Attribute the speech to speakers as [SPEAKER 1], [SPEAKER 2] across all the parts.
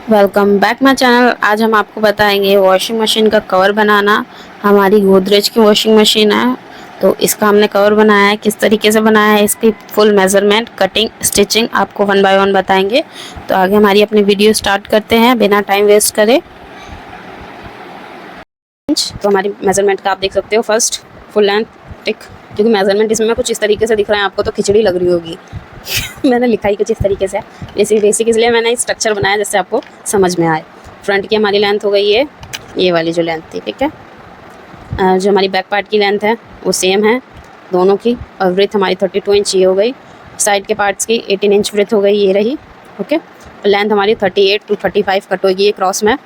[SPEAKER 1] Welcome back my channel. आज हम आपको बताएंगे वॉशिंग मशीन का कवर बनाना। हमारी गोदरेज की वॉशिंग मशीन है, तो इसका हमने कवर बनाया है। किस तरीके से बनाया है, इसकी फुल मेजरमेंट, कटिंग, स्टिचिंग आपको वन बाय वन बताएंगे। तो आगे हमारी अपनी वीडियो स्टार्ट करते हैं बिना टाइम वेस्ट करे। तो हमारी मेजरमेंट का आप देख सकते हो, फर्स्ट फुल लेंथ टिक, क्योंकि मेजरमेंट इसमें कुछ इस तरीके से दिख रहा है आपको, तो खिचड़ी लग रही होगी। मैंने लिखा ही कुछ इस तरीके से, बेसिक इसलिए मैंने स्ट्रक्चर बनाया जिससे आपको समझ में आए। फ्रंट की हमारी लेंथ हो गई है ये वाली जो लेंथ थी, ठीक है। जो हमारी बैक पार्ट की लेंथ है वो सेम है दोनों की, और ब्रेथ हमारी 32 इंच ये हो गई। साइड के पार्ट्स की 18 इंच ब्रेथ हो गई, ये रही, ओके। लेंथ हमारी 38 टू 35 कट होगी ये क्रॉस में।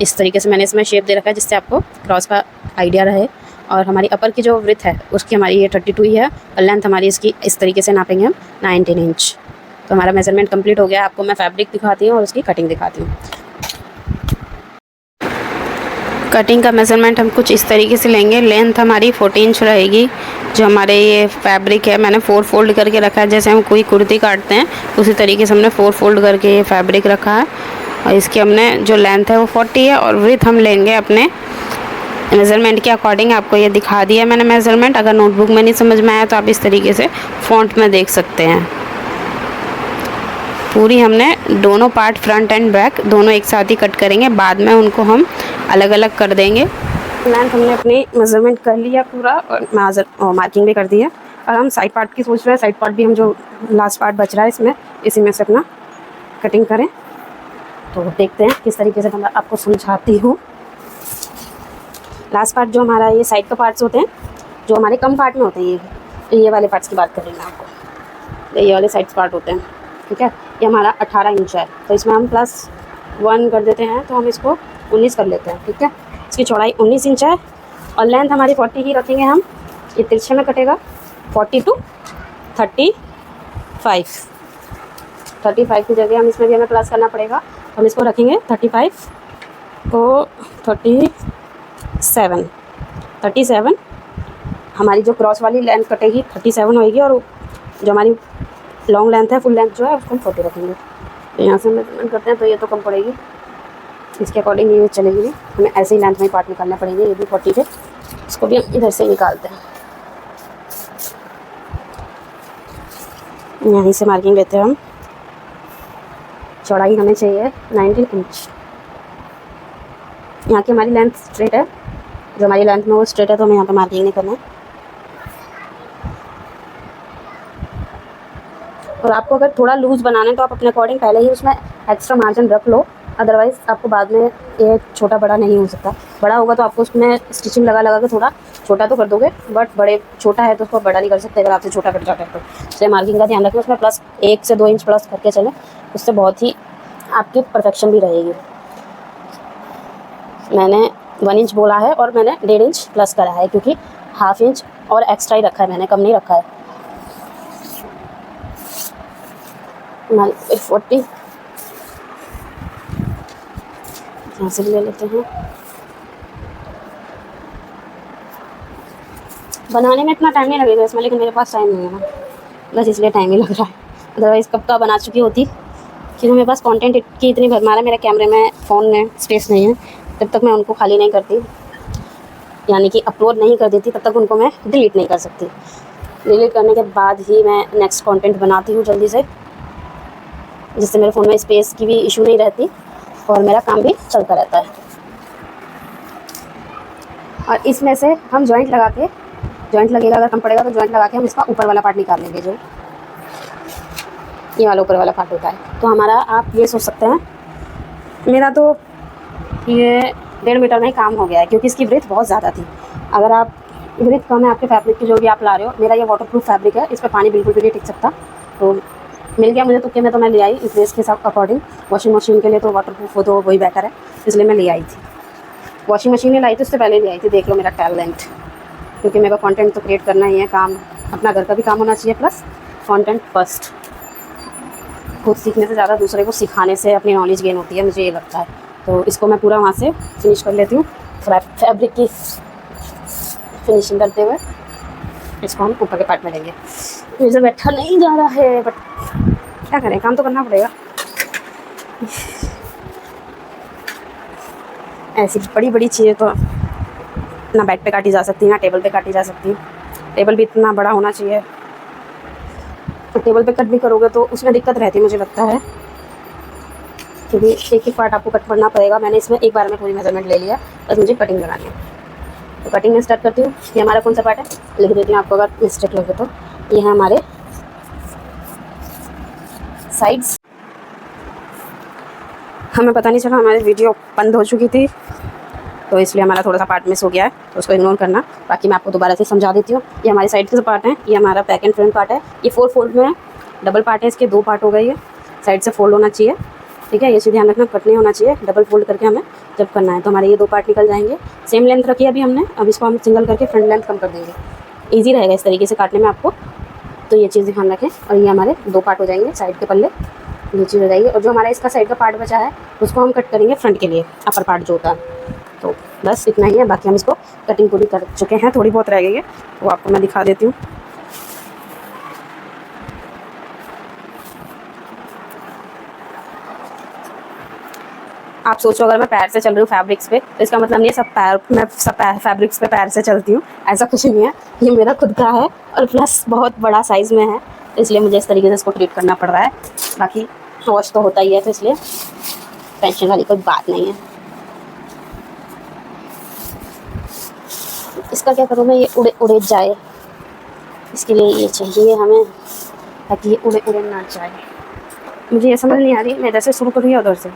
[SPEAKER 1] इस तरीके से मैंने इसमें शेप दे रखा है जिससे आपको क्रॉस का आइडिया रहे। और हमारी अपर की जो ब्रेथ है उसकी हमारी ये 32 ही है, और लेंथ हमारी इसकी इस तरीके से नापेंगे हम 19 इंच। तो हमारा मेजरमेंट कंप्लीट हो गया। आपको मैं फैब्रिक दिखाती हूँ और उसकी कटिंग दिखाती हूँ। कटिंग का मेज़रमेंट हम कुछ इस तरीके से लेंगे। लेंथ हमारी 14 इंच रहेगी। जो हमारे ये फैब्रिक है मैंने 4 फोल्ड करके रखा है, जैसे हम कोई कुर्ती काटते हैं उसी तरीके से हमने 4 फोल्ड करके ये फैब्रिक रखा है। और इसकी हमने जो लेंथ है वो 40 है, और विड्थ हम लेंगे अपने मेज़रमेंट के अकॉर्डिंग। आपको ये दिखा दिया मैंने मेज़रमेंट। अगर नोटबुक में नहीं समझ में आया तो आप इस तरीके से फ़ॉन्ट में देख सकते हैं। पूरी हमने दोनों पार्ट फ्रंट एंड बैक दोनों एक साथ ही कट करेंगे, बाद में उनको हम अलग अलग कर देंगे। लेंथ हमने अपनी मेज़रमेंट कर लिया पूरा, और मार्किंग भी कर दी है। और हम साइड पार्ट की सोच रहे हैं, साइड पार्ट भी हम जो लास्ट पार्ट बच रहा है इसमें, इसी में से अपना कटिंग करें। तो देखते हैं किस तरीके से मैं आपको समझाती हूँ। लास्ट पार्ट जो हमारा ये साइड का पार्ट्स होते हैं, जो हमारे कम पार्ट में होते हैं, ये वाले पार्ट्स की बात कर रही हूँ आपको। ये वाले साइड पार्ट होते हैं, ठीक है। ये हमारा 18 इंच है, तो इसमें हम +1 कर देते हैं, तो हम इसको 19 कर लेते हैं, ठीक है। इसकी चौड़ाई 19 इंच है, और लेंथ हमारी 40 ही रखेंगे हम। ये तिरछे में कटेगा 40 टू 35। 35 की जगह हम इसमें भी हमें प्लस करना पड़ेगा, तो हम इसको रखेंगे 35 को 37। हमारी जो क्रॉस वाली लेंथ कटेगी 37 होएगी, और जो हमारी लॉन्ग लेंथ है, फुल लेंथ जो है उसको हम 40 रखेंगे। तो यहाँ से मेजरमेंट करते हैं, तो ये तो कम पड़ेगी, इसके अकॉर्डिंग ये चलेगी नहीं, हमें ऐसे ही लेंथ में ही पार्ट निकालने पड़ेंगे। ये भी 40 थे, इसको भी हम इधर से निकालते हैं। यहीं से मार्किंग लेते हैं हम। चौड़ाई हमें चाहिए 19 इंच। यहाँ की हमारी लेंथ स्ट्रेट है, जो हमारी लेंथ में वो स्ट्रेट है, तो हमें यहाँ पे मार्किंग नहीं करना है। और आपको अगर थोड़ा लूज़ बनाना है तो आप अपने अकॉर्डिंग पहले ही उसमें एक्स्ट्रा मार्जिन रख लो, अदरवाइज़ आपको बाद में ये छोटा बड़ा नहीं हो सकता। बड़ा होगा तो आपको उसमें स्टिचिंग लगा के थोड़ा छोटा तो कर दोगे, बट छोटा है तो उसको बड़ा नहीं कर सकते अगर आपसे छोटा कट जाता है तो। इसलिए मार्किंग का ध्यान रखें, उसमें +1 से 2 इंच प्लस करके चलें, उससे बहुत ही आपकी परफेक्शन भी रहेगी। मैंने 1 इंच बोला है और मैंने 1.5 इंच प्लस करा है, क्योंकि ½ इंच और एक्स्ट्रा ही रखा है मैंने, कम नहीं रखा है। 40 यहाँ से भी ले लेते हैं। बनाने में इतना टाइम नहीं लगेगा इसमें, लेकिन मेरे पास टाइम नहीं है ना, बस इसलिए टाइम ही लग रहा है। अदरवाइज़ कब का बना चुकी होती, क्योंकि मेरे पास कंटेंट की इतनी भरमार है, मेरे कैमरे में, फ़ोन में स्पेस नहीं है। जब तक मैं उनको खाली नहीं करती, यानी कि अपलोड नहीं कर देती, तब तक उनको मैं डिलीट नहीं कर सकती। डिलीट करने के बाद ही मैं नेक्स्ट कंटेंट बनाती हूँ जल्दी से, जिससे मेरे फ़ोन में स्पेस की भी इशू नहीं रहती और मेरा काम भी चलता रहता है। और इसमें से हम जॉइंट लगेगा, अगर कम पड़ेगा तो जॉइंट लगा के हम इसका ऊपर वाला पार्ट निकाल लेंगे, जो ये वाला ऊपर वाला पार्ट होता है। तो हमारा, आप ये सोच सकते हैं, मेरा तो ये 1.5 मीटर में ही काम हो गया है, क्योंकि इसकी ब्रेथ बहुत ज़्यादा थी। अगर आप ब्रेथ कम है आपके फैब्रिक की, जो भी आप ला रहे हो, मेरा ये वाटरप्रूफ फैब्रिक है, इस पर पानी बिल्कुल भी नहीं टिक सकता। तो मिल गया मुझे तुक्के में, तो मैं ले आई इस ड्रेस के साथ अकॉर्डिंग। वॉशिंग मशीन के लिए तो वाटरप्रूफ हो तो वही बेहतर है, इसलिए मैं ले आई थी। वॉशिंग मशीन में लाई थी, उससे पहले ले आई थी। देख लो मेरा टैलेंट, क्योंकि मेरे को कंटेंट तो क्रिएट करना ही है, काम अपना घर का भी काम होना चाहिए, प्लस कंटेंट फर्स्ट। खुद सीखने से ज़्यादा दूसरे को सिखाने से अपनी नॉलेज गेन होती है, मुझे ये लगता है। तो इसको मैं पूरा वहाँ से फिनिश कर लेती हूँ, फैब्रिक की फिनिशिंग करते हुए इसको हम ऊपर के पार्ट में लेंगे। मुझे बैठा नहीं जा रहा है, बट क्या करें, काम तो करना पड़ेगा। ऐसी बड़ी बड़ी चीज़ें तो ना बेड पे काटी जा सकती, ना टेबल पे काटी जा सकती। टेबल भी इतना बड़ा होना चाहिए, तो टेबल पे कट भी करोगे तो उसमें दिक्कत रहती है मुझे लगता है, क्योंकि एक एक पार्ट आपको कट करना पड़ेगा। मैंने इसमें एक बार में पूरी मेजरमेंट ले लिया, बस मुझे कटिंग लगानी है। तो कटिंग में स्टार्ट करती हूँ। ये हमारा कौन सा पार्ट है लिख देती हूँ आपको, अगर मिस्टेक लगे तो। ये है हमारे साइड्स। हमें पता नहीं चला, हमारी वीडियो बंद हो चुकी थी, तो इसलिए हमारा थोड़ा सा पार्ट मिस हो गया है, तो उसको इग्नोर करना। बाकी मैं आपको दोबारा से समझा देती हूँ। ये हमारे साइड के पार्ट हैं, ये हमारा बैक एंड फ्रंट पार्ट है। ये 4 फोल्ड में है, डबल पार्ट है, इसके 2 पार्ट हो गए। ये साइड से फोल्ड होना चाहिए, ठीक है। ये चीज़ ध्यान रखना, कट नहीं होना चाहिए, डबल फोल्ड करके हमें जब करना है। तो हमारे ये 2 पार्ट निकल जाएंगे। सेम लेंथ रखी है अभी हमने, अब इसको हम सिंगल करके फ्रंट लेंथ कम कर देंगे। ईजी रहेगा इस तरीके से काटने में आपको, तो ये चीज़ ध्यान रखें। और ये हमारे 2 पार्ट हो जाएंगे, साइड के पल्ले ये चीज़ हो जाएगी। और जो हमारा इसका साइड का पार्ट बचा है उसको हम कट करेंगे फ्रंट के लिए, अपर पार्ट जो होता है। तो बस इतना ही है, बाकी हम इसको कटिंग पूरी कर चुके हैं, थोड़ी बहुत रह गई है, वो आपको मैं दिखा देती हूँ। आप सोचो अगर मैं पैर से चल रही हूँ फैब्रिक्स पे, तो इसका मतलब नहीं है मैं सब फैब्रिक्स पे पैर से चलती हूँ, ऐसा कुछ नहीं है। ये मेरा खुद का है और प्लस बहुत बड़ा साइज़ में है, तो इसलिए मुझे इस तरीके से इसको ट्रीट करना पड़ रहा है। बाकी वॉश तो होता ही है, तो इसलिए टेंशन वाली कोई बात नहीं है। इसका क्या करूँ मैं, ये उड़े उड़े जाए, इसके लिए ये चाहिए हमें, ताकि ये उड़े उड़े ना जाए। मुझे ये समझ नहीं आ रही मैं इधर से शुरू करूँ या उधर से,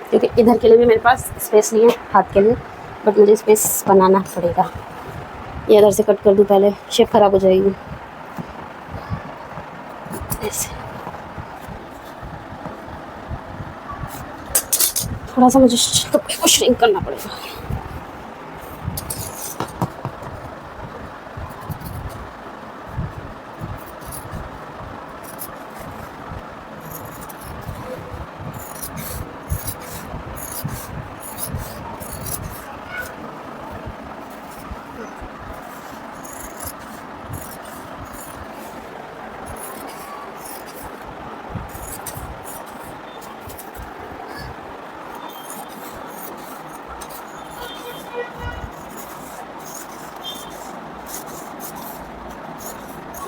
[SPEAKER 1] क्योंकि इधर के लिए भी मेरे पास स्पेस नहीं है हाथ के लिए, बट मुझे स्पेस बनाना पड़ेगा। ये इधर से कट कर दूँ पहले, शेप ख़राब हो जाएगी ऐसे। थोड़ा सा मुझे कपड़े को श्रिंक करना पड़ेगा।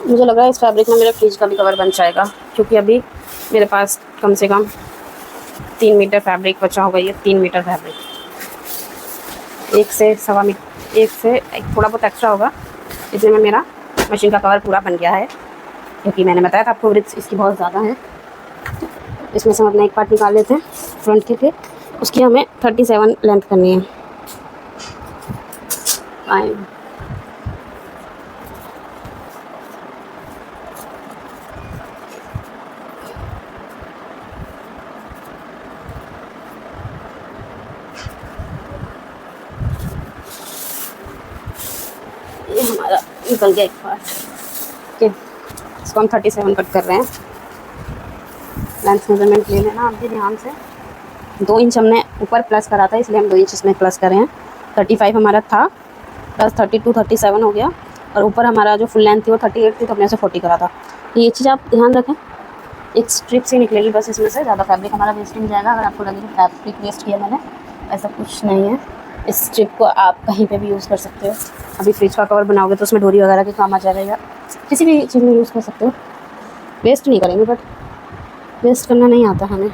[SPEAKER 1] मुझे लग रहा है इस फैब्रिक में मेरा फ्रिज का भी कवर बन जाएगा, क्योंकि अभी मेरे पास कम से कम 3 मीटर फैब्रिक बचा होगा। ये 3 मीटर फैब्रिक, 1 से 1.25 मीटर, 1 से थोड़ा बहुत एक्स्ट्रा होगा, इसमें में मेरा मशीन का कवर पूरा बन गया है। क्योंकि मैंने बताया था आपको विड्थ इसकी बहुत ज़्यादा है। इसमें से हम अपना एक पार्ट निकाल लेते हैं फ्रंट के लिए, उसकी हमें 37 लेंथ करनी है। ये हमारा निकल गया एक पार्ट, ओके। इसको हम 37 कट कर रहे हैं। लेंथ मेजरमेंट ले लेना आप भी ध्यान से। 2 इंच हमने ऊपर प्लस करा था, इसलिए हम 2 इंच इसमें प्लस कर रहे हैं। 35 हमारा था, प्लस 32 37 हो गया। और ऊपर हमारा जो फुल लेंथ थी वो 38 थी, तो हमने से 40 करा था। तो ये चीज़ आप ध्यान रखें। एक स्ट्रिप से निकलेगी बस, इसमें से ज़्यादा फैब्रिक हमारा वेस्ट नहीं जाएगा। अगर आपको लगे कि फैब्रिक वेस्ट किया मैंने, ऐसा कुछ नहीं है। इस स्ट्रिप को आप कहीं पे भी यूज़ कर सकते हो। अभी फ्रिज का कवर बनाओगे तो उसमें डोरी वगैरह के काम आ जाएगा, किसी भी चीज़ में यूज़ कर सकते हो। वेस्ट नहीं करेंगे, बट वेस्ट करना नहीं आता हमें।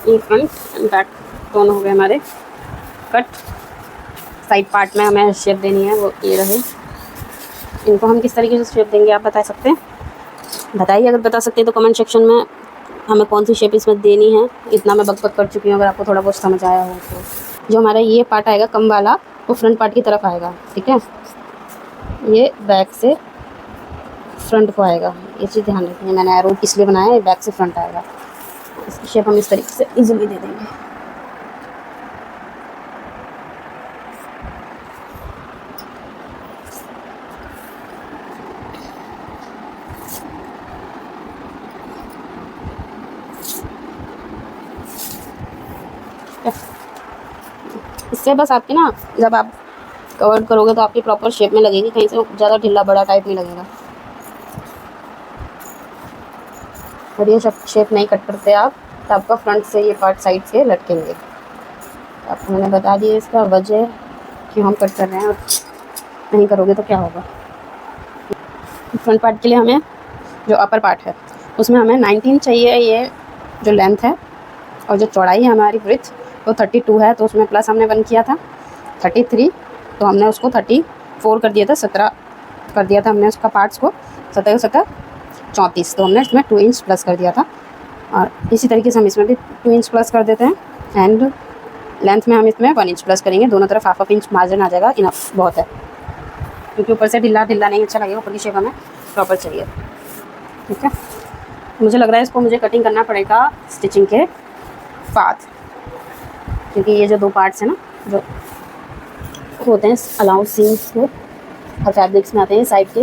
[SPEAKER 1] ये फ्रंट एंड बैक दोनों हो गए हमारे कट। साइड पार्ट में हमें शेप देनी है, वो ये रहे। इनको हम किस तरीके से शेप देंगे आप बता सकते हैं? बताइए, अगर बता सकते हैं तो कमेंट सेक्शन में हमें कौन सी शेप इसमें देनी है। इतना मैं बकबक कर चुकी हूँ, अगर आपको थोड़ा बहुत समझ आया हो तो। जो हमारा ये पार्ट आएगा कम वाला, वो फ्रंट पार्ट की तरफ आएगा, ठीक है। ये बैक से फ्रंट को आएगा, ये चीज़ ध्यान रखिए। मैंने एरो इसलिए बनाया है, बैक से फ्रंट आएगा। इसकी शेप हम इस तरीके से इजीली दे देंगे। इससे बस आपकी ना जब आप कवर करोगे तो आपकी प्रॉपर शेप में लगेगी, कहीं से ज़्यादा ढीला बड़ा टाइप नहीं लगेगा। और ये शेप नहीं कट करते आप तो आपका फ्रंट से ये पार्ट साइड से लटकेंगे। आपको मैंने बता दिया इसका वजह क्यों हम कट कर रहे हैं, और नहीं करोगे तो क्या होगा। फ्रंट पार्ट के लिए हमें जो अपर पार्ट है उसमें हमें 19 चाहिए, ये जो लेंथ है, और जो चौड़ाई है हमारी ब्रेथ वो 32 है, तो उसमें प्लस हमने 1 किया था 33, तो हमने उसको 34 कर दिया था, 17 कर दिया था हमने उसका पार्ट्स को, 17 17 34, तो हमने इसमें 2 इंच प्लस कर दिया था। और इसी तरीके से हम इसमें भी 2 इंच प्लस कर देते हैं, एंड लेंथ में हम इसमें 1 इंच प्लस करेंगे। दोनों तरफ हाफ इंच मार्जिन आ जाएगा, इनफ बहुत है, क्योंकि ऊपर से ढीला ढीला नहीं अच्छा लगेगा, ऊपर की शेप हमें प्रॉपर चाहिए। ठीक है, मुझे लग रहा है इसको मुझे कटिंग करना पड़ेगा स्टिचिंग के बाद, क्योंकि ये जो 2 पार्ट्स हैं ना जो होते हैं अलाउ सीम्स को और फैब्रिक्स में आते हैं साइड के,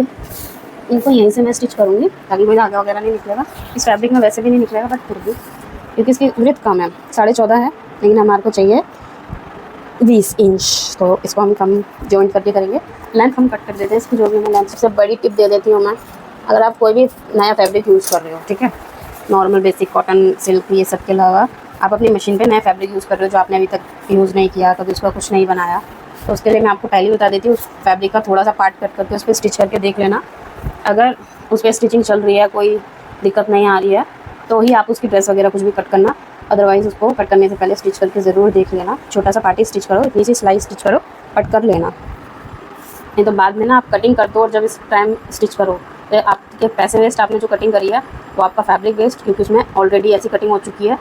[SPEAKER 1] इनको यहीं से मैं स्टिच करूँगी ताकि कोई धागा वगैरह नहीं निकलेगा। इस फैब्रिक में वैसे भी नहीं निकलेगा, बट फिर भी क्योंकि इसकी विड्थ कम है, 14.5 है, लेकिन हमारे को चाहिए 20 इंच, तो इसको हम कम जॉइंट करके करेंगे। लेंथ हम कट कर देते हैं इसकी, जो भी मैं लेंथ सबसे बड़ी टिप दे देती हूँ मैं, अगर आप कोई भी नया फैब्रिक यूज़ कर रहे हो, ठीक है, नॉर्मल बेसिक कॉटन सिल्क ये सब के अलावा आप अपनी मशीन पे नया फैब्रिक यूज़ कर रहे हो जो आपने अभी तक यूज़ नहीं किया, कभी उसका कुछ नहीं बनाया, तो उसके लिए मैं आपको पहले ही बता देती हूँ, उस फैब्रिक का थोड़ा सा पार्ट कट करके उस पर स्टिच करके देख लेना। अगर उस पर स्टिचिंग चल रही है, कोई दिक्कत नहीं आ रही है, तो ही आप उसकी ड्रेस वगैरह कुछ भी कट करना, अदरवाइज़ उसको कट करने से पहले स्टिच करके ज़रूर देख लेना। छोटा सा पार्टी स्टिच करो, इतनी सी सिलाई स्टिच करो, कट कर लेना, नहीं तो बाद में ना आप कटिंग कर दो और जब इस टाइम स्टिच करो तो आपके पैसे वेस्ट, आपने जो कटिंग करी है वो आपका फैब्रिक वेस्ट, क्योंकि उसमें ऑलरेडी ऐसी कटिंग हो चुकी है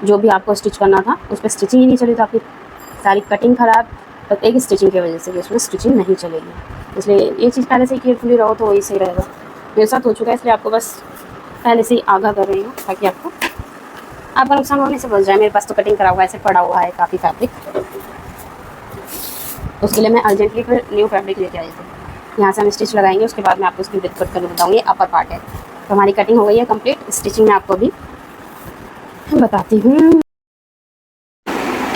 [SPEAKER 1] जो भी आपको स्टिच करना था उस पर स्टिचिंग ही नहीं चली, तो आपकी सारी कटिंग ख़राब, तो एक स्टिचिंग की वजह से भी उसमें स्टिचिंग नहीं चलेगी। इसलिए ये चीज़ पहले से केयरफुली रहो तो वही सही रहेगा। मेरे साथ हो चुका है, इसलिए आपको बस पहले से ही आगाह कर रही हूँ ताकि आपका नुकसान होने से बच जाए। मेरे पास तो कटिंग करा हुआ ऐसे पड़ा हुआ है काफ़ी फैब्रिक, उसके लिए मैं अर्जेंटली फिर न्यू फैब्रिक लेके आई थी। यहाँ से हम स्टिच लगाएंगे, उसके बाद मैं आपको उसकी विड्थ कट करके बताऊँगी। अपर पार्ट है तो हमारी कटिंग हो गई है कंप्लीट, स्टिचिंग में आपको अभी बताती हूँ।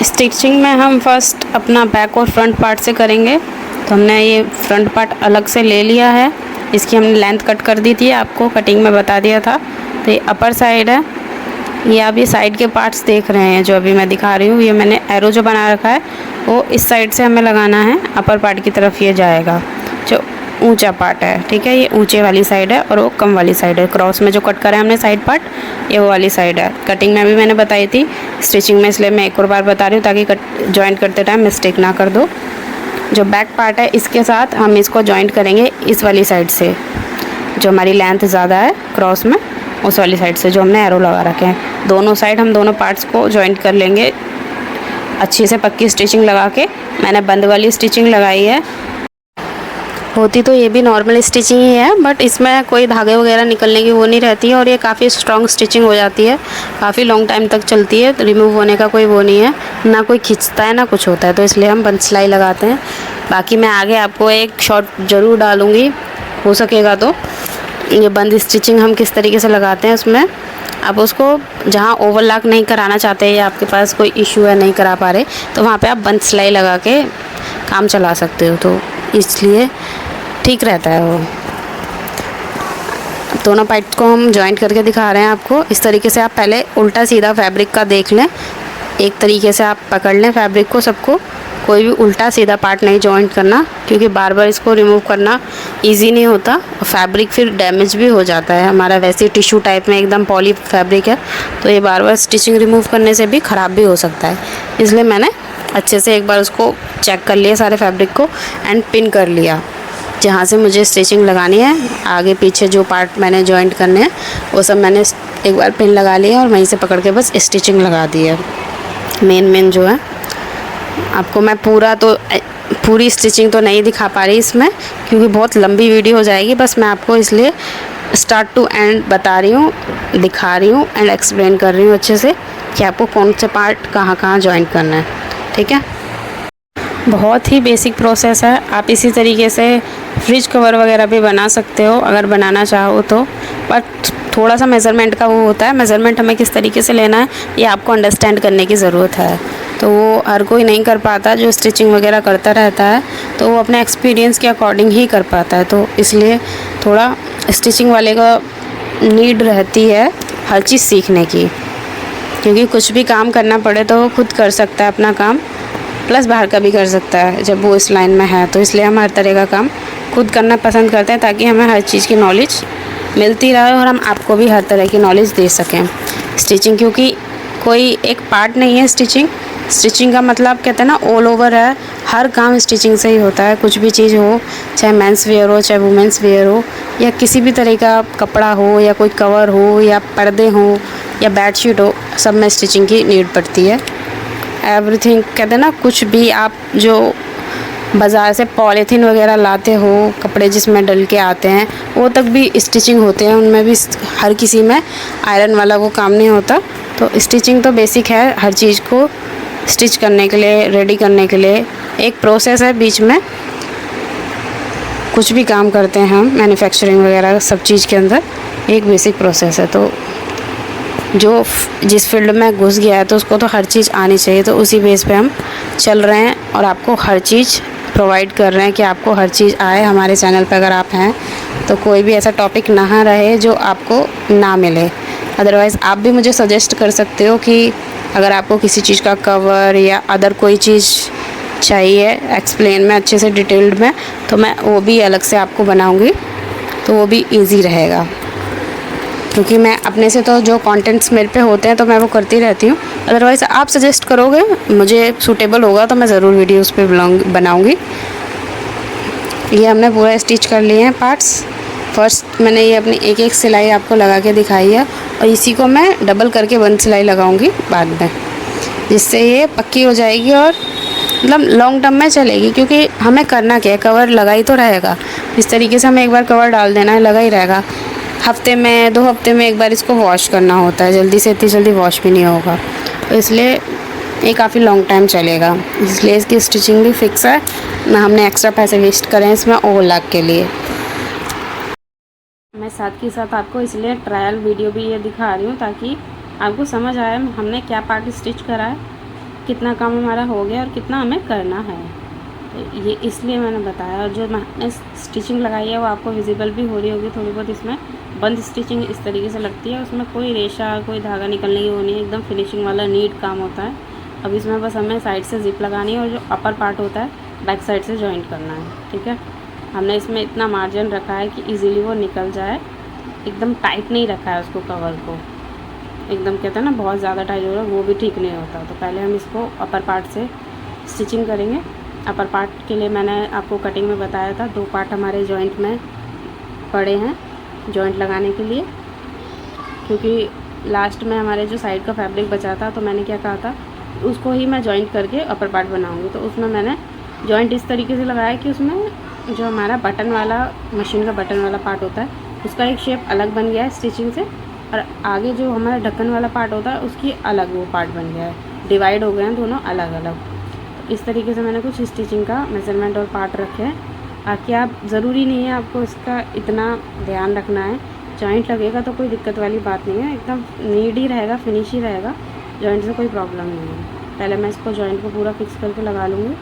[SPEAKER 1] स्टिचिंग में हम फर्स्ट अपना बैक और फ्रंट पार्ट से करेंगे, तो हमने ये फ्रंट पार्ट अलग से ले लिया है, इसकी हमने लेंथ कट कर दी थी, आपको कटिंग में बता दिया था। तो ये अपर साइड है, ये आप ये साइड के पार्ट्स देख रहे हैं जो अभी मैं दिखा रही हूँ, ये मैंने एरो जो बना रखा है वो इस साइड से हमें लगाना है, अपर पार्ट की तरफ ये जाएगा। जो ऊंचा पार्ट है, ठीक है, ये ऊंचे वाली साइड है और वो कम वाली साइड है। क्रॉस में जो कट करा है हमने साइड पार्ट, ये वो वाली साइड है। कटिंग में भी मैंने बताई थी, स्टिचिंग में इसलिए मैं एक और बार बता रही हूँ ताकि जॉइंट करते टाइम मिस्टेक ना कर दो। जो बैक पार्ट है इसके साथ हम इसको जॉइंट करेंगे इस वाली साइड से, जो हमारी लेंथ ज़्यादा है क्रॉस में, उस वाली साइड से जो हमने एरो लगा रखे हैं। दोनों साइड हम दोनों पार्ट्स को जॉइंट कर लेंगे अच्छी से पक्की स्टिचिंग लगा के। मैंने बंद वाली स्टिचिंग लगाई है, होती तो ये भी नॉर्मल स्टिचिंग ही है, बट इसमें कोई धागे वगैरह निकलने की वो नहीं रहती है, और ये काफ़ी स्ट्रॉन्ग स्टिचिंग हो जाती है, काफ़ी लॉन्ग टाइम तक चलती है, तो रिमूव होने का कोई वो नहीं है, ना कोई खींचता है ना कुछ होता है, तो इसलिए हम बंद सिलाई लगाते हैं। बाकी मैं आगे आपको एक शॉर्ट ज़रूर डालूँगी, हो सकेगा तो, ये बंद स्टिचिंग हम किस तरीके से लगाते हैं उसमें। आप उसको जहाँ ओवरलॉक नहीं कराना चाहते या आपके पास कोई इशू है नहीं करा पा रहे, तो वहाँ पे आप बंद सिलाई लगा के काम चला सकते हो, तो इसलिए ठीक रहता है वो। दोनों पार्ट को हम जॉइंट करके दिखा रहे हैं आपको। इस तरीके से आप पहले उल्टा सीधा फैब्रिक का देख लें, एक तरीके से आप पकड़ लें फैब्रिक को, सबको, कोई भी उल्टा सीधा पार्ट नहीं जॉइंट करना, क्योंकि बार बार इसको रिमूव करना इजी नहीं होता और फैब्रिक फिर डैमेज भी हो जाता है। हमारा वैसे टिश्यू टाइप में एकदम पॉली फैब्रिक है, तो ये बार बार स्टिचिंग रिमूव करने से भी ख़राब भी हो सकता है। इसलिए मैंने अच्छे से एक बार उसको चेक कर लिया सारे फैब्रिक को, एंड पिन कर लिया जहाँ से मुझे स्टिचिंग लगानी है। आगे पीछे जो पार्ट मैंने जॉइंट करने हैं वो सब मैंने एक बार पिन लगा लिया और वहीं से पकड़ के बस स्टिचिंग लगा दी है। मेन जो है, आपको मैं पूरी स्टिचिंग तो नहीं दिखा पा रही इसमें, क्योंकि बहुत लंबी वीडियो हो जाएगी, बस मैं आपको इसलिए स्टार्ट टू एंड बता रही हूँ, दिखा रही हूँ एंड एक्सप्लेन कर रही हूँ अच्छे से कि आपको कौन से पार्ट कहाँ कहाँ जॉइंट करना है। ठीक है, बहुत ही बेसिक प्रोसेस है। आप इसी तरीके से फ्रिज कवर वगैरह भी बना सकते हो अगर बनाना चाहो तो, बट थोड़ा सा मेज़रमेंट का वो होता है, मेज़रमेंट हमें किस तरीके से लेना है ये आपको अंडरस्टैंड करने की ज़रूरत है। तो वो हर कोई नहीं कर पाता जो स्टिचिंग वगैरह करता रहता है, तो वो अपने एक्सपीरियंस के अकॉर्डिंग ही कर पाता है। तो इसलिए थोड़ा स्टिचिंग वाले का नीड रहती है हर चीज़ सीखने की, क्योंकि कुछ भी काम करना पड़े तो वो खुद कर सकता है अपना काम, प्लस बाहर का भी कर सकता है जब वो इस लाइन में है। तो इसलिए हम हर तरह का काम खुद करना पसंद करते हैं, ताकि हमें हर चीज़ की नॉलेज मिलती रहे और हम आपको भी हर तरह की नॉलेज दे सकें। स्टिचिंग क्योंकि कोई एक पार्ट नहीं है, स्टिचिंग का मतलब कहते हैं ना ऑल ओवर है, हर काम स्टिचिंग से ही होता है। कुछ भी चीज़ हो, चाहे मेंस वेयर हो, चाहे वुमेंस वेयर हो, या किसी भी तरह का कपड़ा हो, या कोई कवर हो, या पर्दे हो, या बेडशीट हो, सब में स्टिचिंग की नीड पड़ती है। एवरीथिंग कहते हैं ना, कुछ भी आप जो बाज़ार से पॉलीथीन वगैरह लाते हो, कपड़े जिसमें डल के आते हैं, वो तक भी स्टिचिंग होते हैं, उनमें भी हर किसी में आयरन वाला वो काम नहीं होता। तो स्टिचिंग तो बेसिक है, हर चीज़ को स्टिच करने के लिए, रेडी करने के लिए एक प्रोसेस है। बीच में कुछ भी काम करते हैं हम, मैन्युफैक्चरिंग वगैरह सब चीज़ के अंदर एक बेसिक प्रोसेस है। तो जो जिस फील्ड में घुस गया है तो उसको तो हर चीज़ आनी चाहिए। तो उसी बेस पे हम चल रहे हैं और आपको हर चीज़ प्रोवाइड कर रहे हैं कि आपको हर चीज़ आए। हमारे चैनल पर अगर आप हैं तो कोई भी ऐसा टॉपिक ना रहे जो आपको ना मिले। अदरवाइज़ आप भी मुझे सजेस्ट कर सकते हो कि अगर आपको किसी चीज़ का कवर या अदर कोई चीज़ चाहिए एक्सप्लेन में अच्छे से डिटेल्ड में, तो मैं वो भी अलग से आपको बनाऊँगी, तो वो भी ईज़ी रहेगा। क्योंकि मैं अपने से तो जो कंटेंट्स मेरे पे होते हैं तो मैं वो करती रहती हूँ। अदरवाइज़ आप सजेस्ट करोगे, मुझे सूटेबल होगा तो मैं ज़रूर वीडियो उस पर बनाऊँगी। ये हमने पूरा स्टिच कर लिए हैं पार्ट्स। फर्स्ट मैंने ये अपनी एक एक सिलाई आपको लगा के दिखाई है, और इसी को मैं डबल करके 1 सिलाई लगाऊंगी बाद में, जिससे ये पक्की हो जाएगी और मतलब लॉन्ग टर्म में चलेगी। क्योंकि हमें करना क्या है, कवर लगा ही तो रहेगा। इस तरीके से हमें एक बार कवर डाल देना है, लगा ही रहेगा। हफ्ते में 2 हफ्ते में एक बार इसको वॉश करना होता है, जल्दी से इतनी जल्दी वॉश भी नहीं होगा। तो इसलिए ये काफ़ी लॉन्ग टाइम चलेगा, इसलिए इसकी स्टिचिंग भी फिक्स है ना। हमने एक्स्ट्रा पैसे वेस्ट करें इसमें ओवरलॉक के लिए। मैं साथ के साथ आपको इसलिए ट्रायल वीडियो भी ये दिखा रही हूँ ताकि आपको समझ आए हमने क्या पार्ट स्टिच करा है, कितना काम हमारा हो गया और कितना हमें करना है। तो ये इसलिए मैंने बताया। और जो मैंने स्टिचिंग लगाई है वो आपको विजिबल भी हो रही होगी थोड़ी बहुत। इसमें बंद स्टिचिंग इस तरीके से लगती है, उसमें कोई रेशा कोई धागा निकलने की वो नहीं है, एकदम फिनिशिंग वाला नीट काम होता है। अब इसमें बस हमें साइड से जिप लगानी है और जो अपर पार्ट होता है बैक साइड से जॉइंट करना है। ठीक है, हमने इसमें इतना मार्जिन रखा है कि इजीली वो निकल जाए। एकदम टाइट नहीं रखा है उसको, कवर को एकदम कहते हैं ना बहुत ज़्यादा टाइट हो रहा है, वो भी ठीक नहीं होता। तो पहले हम इसको अपर पार्ट से स्टिचिंग करेंगे। अपर पार्ट के लिए मैंने आपको कटिंग में बताया था 2 पार्ट हमारे जॉइंट में पड़े हैं जॉइंट लगाने के लिए। क्योंकि लास्ट में हमारे जो साइड का फैब्रिक बचा था तो मैंने क्या कहा था, उसको ही मैं जॉइंट करके अपर पार्ट बनाऊँगी। तो उसमें मैंने जॉइंट इस तरीके से लगाया कि उसमें जो हमारा बटन वाला मशीन का बटन वाला पार्ट होता है उसका एक शेप अलग बन गया है स्टिचिंग से, और आगे जो हमारा ढक्कन वाला पार्ट होता है उसकी अलग वो पार्ट बन गया है, डिवाइड हो गए हैं दोनों अलग अलग। तो इस तरीके से मैंने कुछ स्टिचिंग का मेजरमेंट और पार्ट रखे हैं। बाकी आप ज़रूरी नहीं है आपको इसका इतना ध्यान रखना है। जॉइंट लगेगा तो कोई दिक्कत वाली बात नहीं है, एकदम नीड ही रहेगा, फिनिश ही रहेगा, जॉइंट से कोई प्रॉब्लम नहीं है। पहले मैं इसको जॉइंट को पूरा फिक्स करके लगा लूँगी।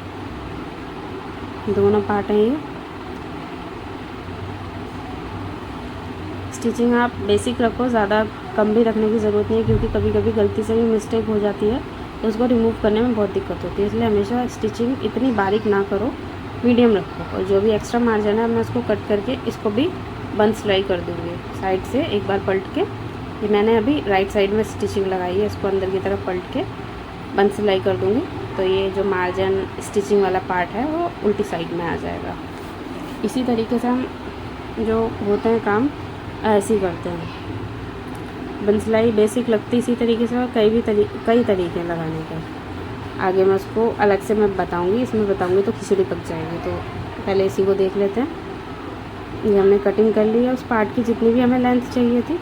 [SPEAKER 1] दोनों पार्ट हैं ये। स्टिचिंग आप बेसिक रखो, ज़्यादा कम भी रखने की ज़रूरत नहीं है, क्योंकि कभी कभी गलती से भी मिस्टेक हो जाती है तो उसको रिमूव करने में बहुत दिक्कत होती है। इसलिए हमेशा स्टिचिंग इतनी बारीक ना करो, मीडियम रखो। और जो भी एक्स्ट्रा मार्जिन है मैं उसको कट करके इसको भी बंद सिलाई कर दूँगी साइड से एक बार पलट के। ये मैंने अभी राइट साइड में स्टिचिंग लगाई है, इसको अंदर की तरफ पलट के बंद सिलाई कर दूँगी। तो ये जो मार्जिन स्टिचिंग वाला पार्ट है वो उल्टी साइड में आ जाएगा। इसी तरीके से हम जो होते हैं काम ऐसे ही करते हैं। बंद सिलाई बेसिक लगती इसी तरीके से, और कई तरीके लगाने के। आगे मैं उसको अलग से मैं बताऊंगी, इसमें बताऊंगी तो खिचड़ी पक जाएगी। तो पहले इसी को देख लेते हैं। ये हमने कटिंग कर ली है उस पार्ट की जितनी भी हमें लेंथ चाहिए थी।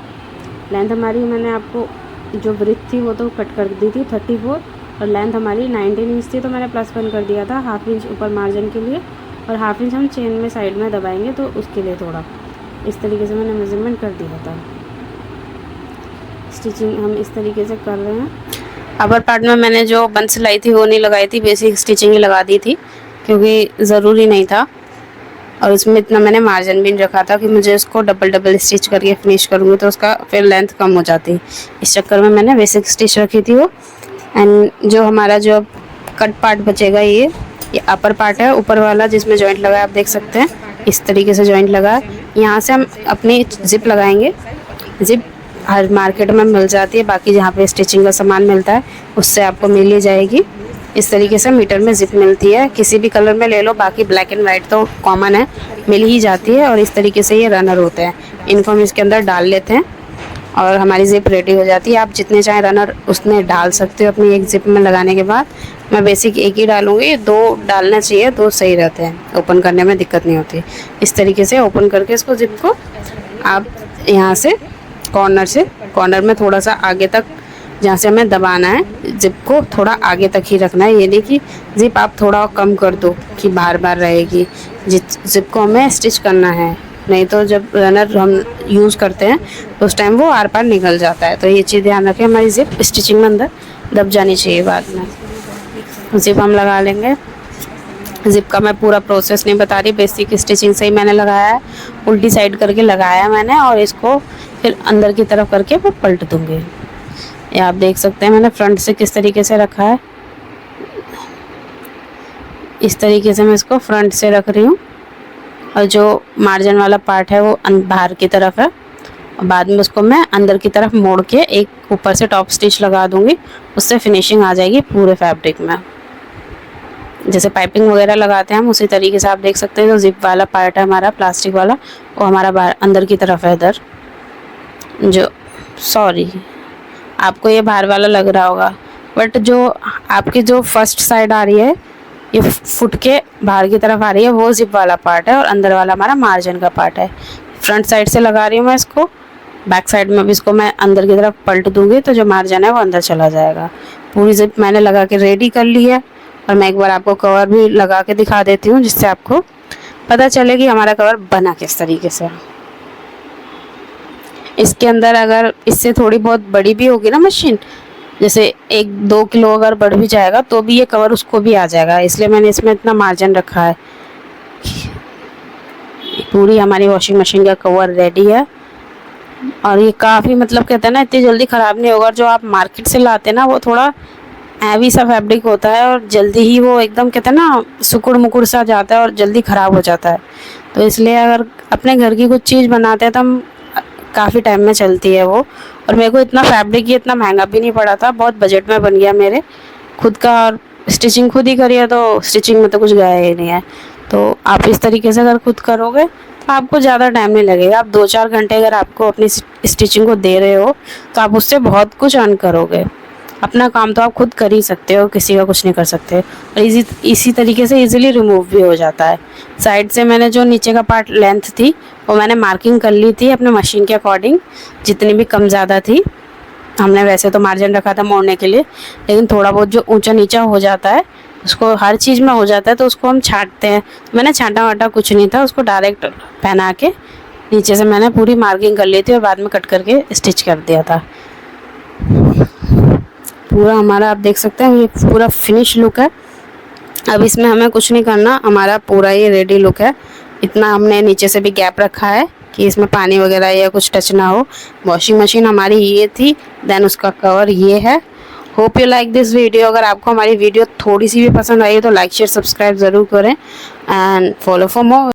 [SPEAKER 1] लेंथ हमारी मैंने आपको जो ब्रेथ थी वो तो कट कर दी थी 34, और लेंथ हमारी 19 इंच थी तो मैंने +1 कर दिया था, ½ इंच ऊपर मार्जिन के लिए, और ½ इंच हम चेन में साइड में दबाएंगे तो उसके लिए थोड़ा इस तरीके से मैंने मेजरमेंट कर दिया था। स्टिचिंग हम इस तरीके से कर रहे हैं। अपर पार्ट में मैंने जो बंद सिलाई थी वो नहीं लगाई थी, बेसिक स्टिचिंग ही लगा दी थी क्योंकि ज़रूरी नहीं था। और उसमें इतना मैंने मार्जिन भी नहीं रखा था कि मुझे उसको डबल स्टिच करके फिनिश करूँगी तो उसका फिर लेंथ कम हो जाती। इस चक्कर में मैंने बेसिक स्टिच रखी थी वो। एंड जो हमारा जो कट पार्ट बचेगा ये अपर पार्ट है, ऊपर वाला जिसमें जॉइंट लगा है, आप देख सकते हैं इस तरीके से जॉइंट लगा है। यहाँ से हम अपनी जिप लगाएंगे। जिप हर मार्केट में मिल जाती है, बाकी जहाँ पे स्टिचिंग का सामान मिलता है उससे आपको मिल ही जाएगी। इस तरीके से मीटर में जिप मिलती है, किसी भी कलर में ले लो, बाकी ब्लैक एंड वाइट तो कॉमन है, मिल ही जाती है। और इस तरीके से ये रनर होते हैं, इनको हम इसके अंदर डाल लेते हैं और हमारी जिप रेडी हो जाती है। आप जितने चाहे रनर उसमें डाल सकते हो अपनी एक जिप में लगाने के बाद। मैं बेसिक एक ही डालूँगी, 2 डालना चाहिए, 2 सही रहते हैं, ओपन करने में दिक्कत नहीं होती। इस तरीके से ओपन करके इसको जिप को आप यहाँ से कॉर्नर में थोड़ा सा आगे तक, जहाँ से हमें दबाना है जिप को थोड़ा आगे तक ही रखना है। ये नहीं कि जिप आप थोड़ा कम कर दो कि बार बार रहेगी। जिप को हमें स्टिच करना है, नहीं तो जब रनर हम यूज़ करते हैं तो उस टाइम वो आर पार निकल जाता है। तो ये चीज़ ध्यान रखें, हमारी जिप स्टिचिंग में अंदर दब जानी चाहिए। बाद में जिप हम लगा लेंगे। जिप का मैं पूरा प्रोसेस नहीं बता रही, बेसिक स्टिचिंग से ही मैंने लगाया है, उल्टी साइड करके लगाया मैंने और इसको फिर अंदर की तरफ करके मैं पलट दूँगी। ये आप देख सकते हैं मैंने फ्रंट से किस तरीके से रखा है। इस तरीके से मैं इसको फ्रंट से रख रही हूँ और जो मार्जिन वाला पार्ट है वो बाहर की तरफ है। और बाद में उसको मैं अंदर की तरफ मोड़ के एक ऊपर से टॉप स्टिच लगा दूँगी, उससे फिनिशिंग आ जाएगी पूरे फैब्रिक में। जैसे पाइपिंग वगैरह लगाते हैं हम उसी तरीके से आप देख सकते हैं। जो जिप वाला पार्ट है हमारा प्लास्टिक वाला, वो हमारा बाहर अंदर की तरफ है। इधर जो आपको ये बाहर वाला लग रहा होगा, बट जो आपकी जो फर्स्ट साइड आ रही है ये फुट के बाहर की तरफ आ रही है, वो जिप वाला पार्ट है और अंदर वाला हमारा मार्जिन का पार्ट है। फ्रंट साइड से लगा रही हूँ मैं इसको, बैक साइड में भी इसको मैं अंदर की तरफ पलट दूँगी तो जो मार्जिन है वो अंदर चला जाएगा। पूरी जिप मैंने लगा के रेडी कर ली है और मैं एक बार आपको कवर भी लगा के दिखा देती हूँ जिससे आपको पता चले कि हमारा कवर बना किस तरीके से। इसके अंदर अगर इससे थोड़ी बहुत बड़ी भी होगी ना मशीन, जैसे 1-2 किलो अगर बढ़ भी जाएगा तो भी ये कवर उसको भी आ जाएगा, इसलिए मैंने इसमें इतना मार्जिन रखा है। पूरी हमारी वॉशिंग मशीन का कवर रेडी है और ये काफ़ी मतलब कहते हैं ना इतनी जल्दी ख़राब नहीं होगा। जो आप मार्केट से लाते हैं ना वो थोड़ा हैवी सा फैब्रिक होता है और जल्दी ही वो एकदम कहते हैं ना सुकुड़ मुकुड़ सा जाता है और जल्दी ख़राब हो जाता है। तो इसलिए अगर अपने घर की कुछ चीज़ बनाते हैं तो हम काफ़ी टाइम में चलती है वो। और मेरे को इतना फैब्रिक ये इतना महंगा भी नहीं पड़ा था, बहुत बजट में बन गया मेरे खुद का। और स्टिचिंग खुद ही करी है तो स्टिचिंग में तो कुछ गया ही नहीं है। तो आप इस तरीके से अगर खुद करोगे तो आपको ज़्यादा टाइम नहीं लगेगा। आप 2-4 घंटे अगर आपको अपनी स्टिचिंग को दे रहे हो तो आप उससे बहुत कुछ अर्न करोगे। अपना काम तो आप खुद कर ही सकते हो, किसी का कुछ नहीं कर सकते। और इसी तरीके से इजीली रिमूव भी हो जाता है। साइड से मैंने जो नीचे का पार्ट लेंथ थी वो मैंने मार्किंग कर ली थी अपने मशीन के अकॉर्डिंग, जितनी भी कम ज़्यादा थी। हमने वैसे तो मार्जिन रखा था मोड़ने के लिए, लेकिन थोड़ा बहुत जो ऊंचा नीचा हो जाता है उसको हर चीज़ में हो जाता है तो उसको हम छांटते हैं। मैंने छांटा वाटा कुछ नहीं था, उसको डायरेक्ट पहना के नीचे से मैंने पूरी मार्किंग कर ली थी और बाद में कट करके स्टिच कर दिया था। पूरा हमारा आप देख सकते हैं ये पूरा फिनिश लुक है। अब इसमें हमें कुछ नहीं करना, हमारा पूरा ये रेडी लुक है। इतना हमने नीचे से भी गैप रखा है कि इसमें पानी वगैरह या कुछ टच ना हो। वॉशिंग मशीन हमारी ये थी, देन उसका कवर ये है। Hope you like this video. अगर आपको हमारी वीडियो थोड़ी सी भी पसंद आई तो लाइक शेयर सब्सक्राइब ज़रूर करें एंड फॉलो फॉर मोर।